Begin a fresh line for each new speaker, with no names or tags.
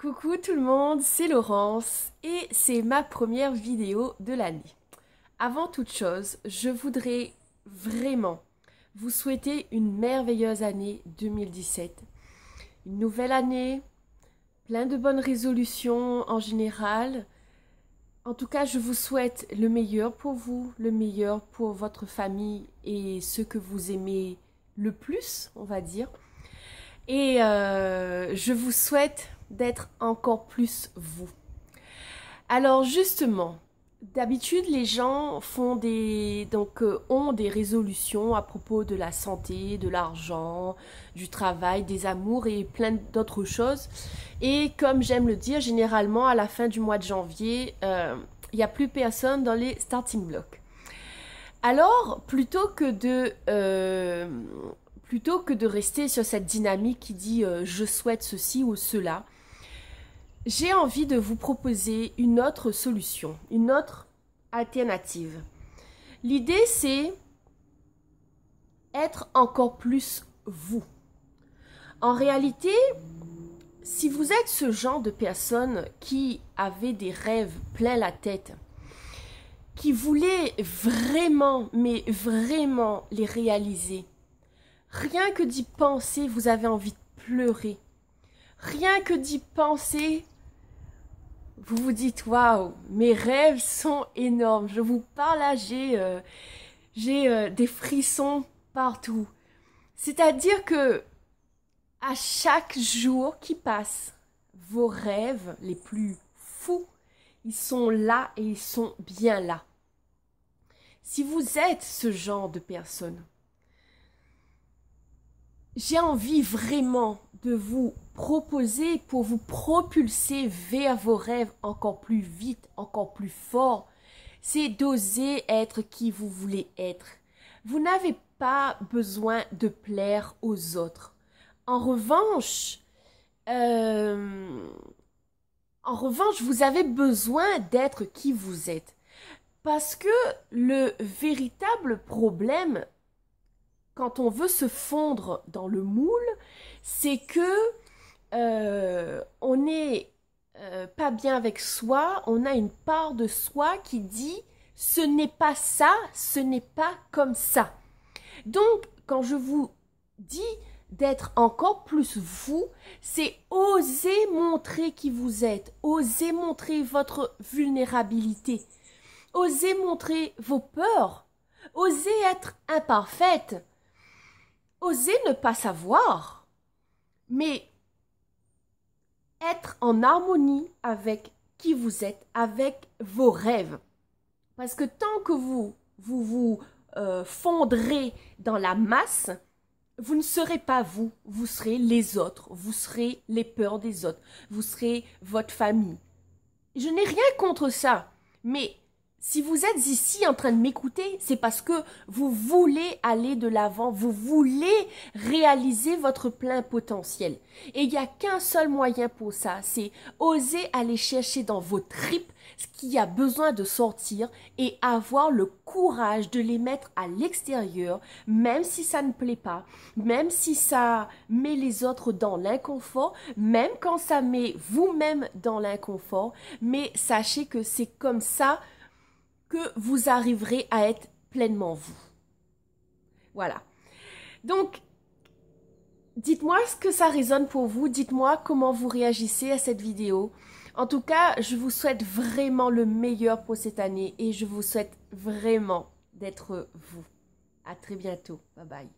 Coucou tout le monde, c'est Laurence et c'est ma première vidéo de l'année. Avant toute chose, je voudrais vraiment vous souhaiter une merveilleuse année 2017. Une nouvelle année, plein de bonnes résolutions en général. En tout cas, je vous souhaite le meilleur pour vous, le meilleur pour votre famille et ceux que vous aimez le plus, on va dire. Et je vous souhaite d'être encore plus vous. Alors justement, d'habitude les gens ont des résolutions à propos de la santé, de l'argent, du travail, des amours et plein d'autres choses. Et comme j'aime le dire, généralement à la fin du mois de janvier, il n'y a plus personne dans les starting blocks. Alors, plutôt que de rester sur cette dynamique qui dit je souhaite ceci ou cela, j'ai envie de vous proposer une autre solution, une autre alternative. L'idée, c'est être encore plus vous. En réalité, si vous êtes ce genre de personne qui avait des rêves plein la tête, qui voulait vraiment, mais vraiment les réaliser, rien que d'y penser, vous avez envie de pleurer. Rien que d'y penser, vous vous dites, waouh, mes rêves sont énormes. Je vous parle là, j'ai des frissons partout. C'est-à-dire que à chaque jour qui passe, vos rêves les plus fous, ils sont là et ils sont bien là. Si vous êtes ce genre de personne, j'ai envie vraiment de vous proposer pour vous propulser vers vos rêves encore plus vite, encore plus fort. C'est d'oser être qui vous voulez être. Vous n'avez pas besoin de plaire aux autres. En revanche, vous avez besoin d'être qui vous êtes. Parce que le véritable problème, quand on veut se fondre dans le moule, c'est que on n'est pas bien avec soi, on a une part de soi qui dit « ce n'est pas ça, ce n'est pas comme ça ». Donc, quand je vous dis d'être encore plus vous, c'est oser montrer qui vous êtes, oser montrer votre vulnérabilité, oser montrer vos peurs, oser être imparfaite. Osez ne pas savoir, mais être en harmonie avec qui vous êtes, avec vos rêves. Parce que tant que vous fondrez dans la masse, vous ne serez pas vous, vous serez les autres, vous serez les peurs des autres, vous serez votre famille. Je n'ai rien contre ça, mais si vous êtes ici en train de m'écouter, c'est parce que vous voulez aller de l'avant, vous voulez réaliser votre plein potentiel. Et il n'y a qu'un seul moyen pour ça, c'est oser aller chercher dans vos tripes ce qui a besoin de sortir et avoir le courage de les mettre à l'extérieur, même si ça ne plaît pas, même si ça met les autres dans l'inconfort, même quand ça met vous-même dans l'inconfort, mais sachez que c'est comme ça que vous arriverez à être pleinement vous. Voilà. Donc, dites-moi ce que ça résonne pour vous. Dites-moi comment vous réagissez à cette vidéo. En tout cas, je vous souhaite vraiment le meilleur pour cette année et je vous souhaite vraiment d'être vous. À très bientôt. Bye bye.